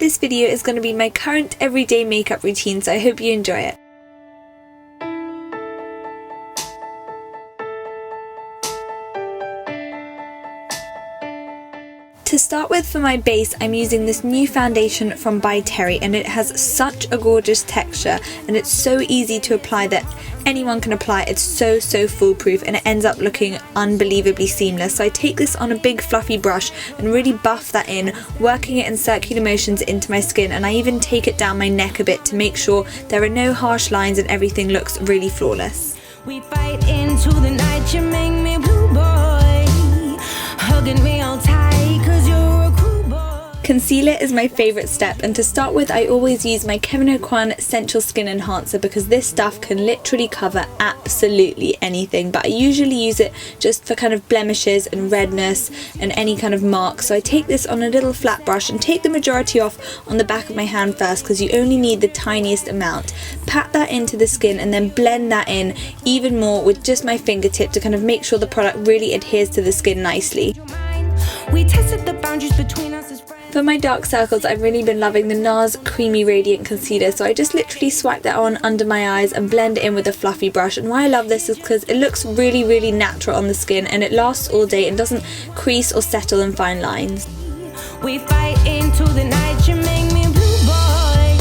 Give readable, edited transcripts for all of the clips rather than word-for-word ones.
this video is going to be my current everyday makeup routine, so I hope you enjoy it. To start with, for my base, I'm using this new foundation from By Terry, and it has such a gorgeous texture and it's so easy to apply that anyone can apply. It's so foolproof and it ends up looking unbelievably seamless. So I take this on a big fluffy brush and really buff that in, working it in circular motions into my skin, and I even take it down my neck a bit to make sure there are no harsh lines and everything looks really flawless. We fight into the night, you make me blue boy, hugging me all tight, 'cause you're a cool boy. Concealer is my favourite step, and to start with I always use my Kevyn Aucoin Essential Skin Enhancer because this stuff can literally cover absolutely anything, but I usually use it just for kind of blemishes and redness and any kind of marks. So I take this on a little flat brush and take the majority off on the back of my hand first because you only need the tiniest amount. Pat that into the skin and then blend that in even more with just my fingertip to kind of make sure the product really adheres to the skin nicely. We tested the boundaries between us as friends. For my dark circles, I've really been loving the NARS Creamy Radiant Concealer, so I just literally swipe that on under my eyes and blend it in with a fluffy brush. And why I love this is because it looks really natural on the skin and it lasts all day and doesn't crease or settle in fine lines. We fight into the night, you make me blue boy,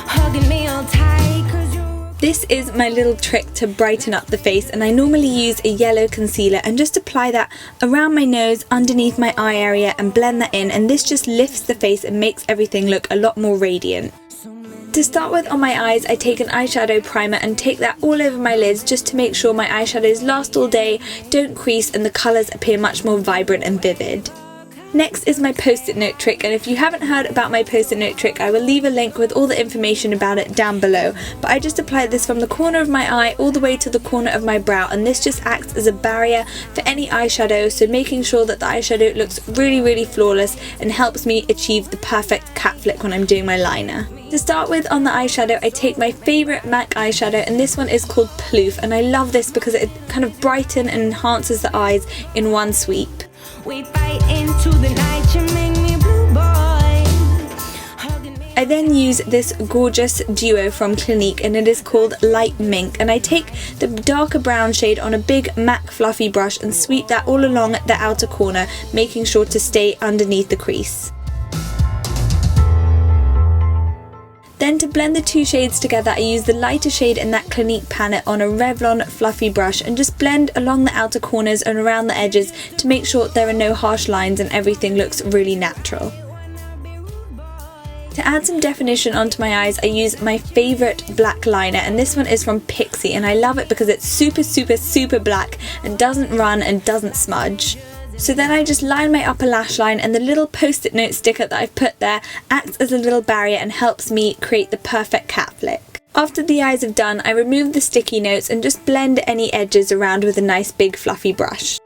hugging me all tight, 'cause you're. This is my little trick to brighten up the face, and I normally use a yellow concealer and just apply that around my nose, underneath my eye area, and blend that in, and this just lifts the face and makes everything look a lot more radiant. To start with, on my eyes, I take an eyeshadow primer and take that all over my lids just to make sure my eyeshadows last all day, don't crease, and the colours appear much more vibrant and vivid. Next is my post-it note trick, and if you haven't heard about my post-it note trick, I will leave a link with all the information about it down below. But I just apply this from the corner of my eye all the way to the corner of my brow, and this just acts as a barrier for any eyeshadow, so making sure that the eyeshadow looks really flawless and helps me achieve the perfect cat flick when I'm doing my liner. To start with, on the eyeshadow, I take my favourite MAC eyeshadow, and this one is called Ploof, and I love this because it kind of brightens and enhances the eyes in one sweep. We fight into the night, you make me blue boy, hugging me. I then use this gorgeous duo from Clinique, and it is called Light Mink, and I take the darker brown shade on a big MAC fluffy brush and sweep that all along the outer corner, making sure to stay underneath the crease. Then to blend the two shades together, I use the lighter shade in that Clinique palette on a Revlon fluffy brush and just blend along the outer corners and around the edges to make sure there are no harsh lines and everything looks really natural. To add some definition onto my eyes, I use my favourite black liner, and this one is from Pixi, and I love it because it's super black and doesn't run and doesn't smudge. So then I just line my upper lash line, and the little post-it note sticker that I've put there acts as a little barrier and helps me create the perfect cat flick. After the eyes are done, I remove the sticky notes and just blend any edges around with a nice big fluffy brush.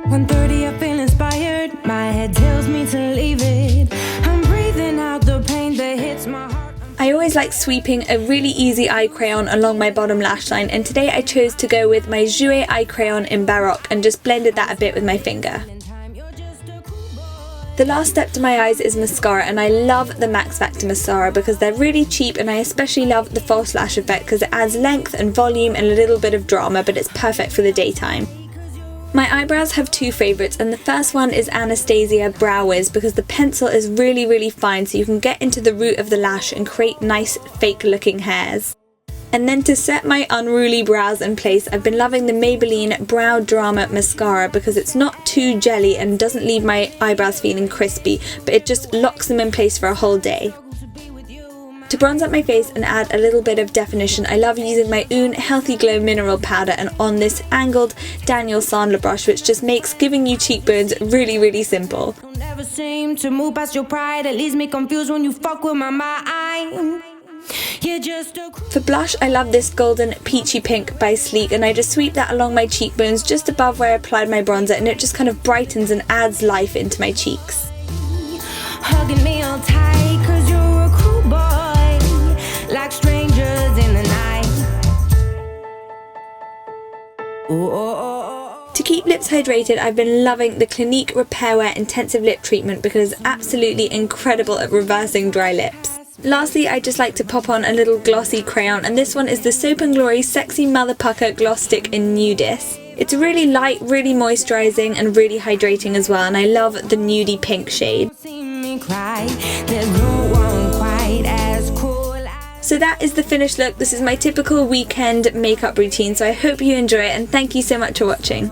I feel inspired, my head tells me to leave it. I'm breathing out the pain that hits my heart. I always like sweeping a really easy eye crayon along my bottom lash line, and today I chose to go with my Jouer eye crayon in Baroque and just blended that a bit with my finger. The last step to my eyes is mascara, and I love the Max Factor mascara because they're really cheap, and I especially love the false lash effect because it adds length and volume and a little bit of drama, but it's perfect for the daytime. My eyebrows have two favourites, and the first one is Anastasia Brow Wiz because the pencil is really fine, so you can get into the root of the lash and create nice fake looking hairs. And then to set my unruly brows in place, I've been loving the Maybelline Brow Drama Mascara because it's not too jelly and doesn't leave my eyebrows feeling crispy, but it just locks them in place for a whole day. To bronze up my face and add a little bit of definition, I love using my own Healthy Glow Mineral Powder and on this angled Daniel Sandler brush, which just makes giving you cheekbones really simple. Don't ever seem to move past your pride, it leaves me confused when you fuck with my mind. You're just a For blush, I love this Golden Peachy Pink by Sleek, and I just sweep that along my cheekbones just above where I applied my bronzer, and it just kind of brightens and adds life into my cheeks. hugging me all tight, 'cause you're a cool boy, like strangers in the night. Ooh, oh, oh, oh. To keep lips hydrated, I've been loving the Clinique Repairwear Intensive Lip Treatment because it's absolutely incredible at reversing dry lips. Lastly, I just like to pop on a little glossy crayon, and this one is the Soap & Glory Sexy Mother Pucker Gloss Stick in Nudist. It's really light, really moisturising and really hydrating as well, and I love the nudie pink shade. So that is the finished look. This is my typical weekend makeup routine, so I hope you enjoy it, and thank you so much for watching.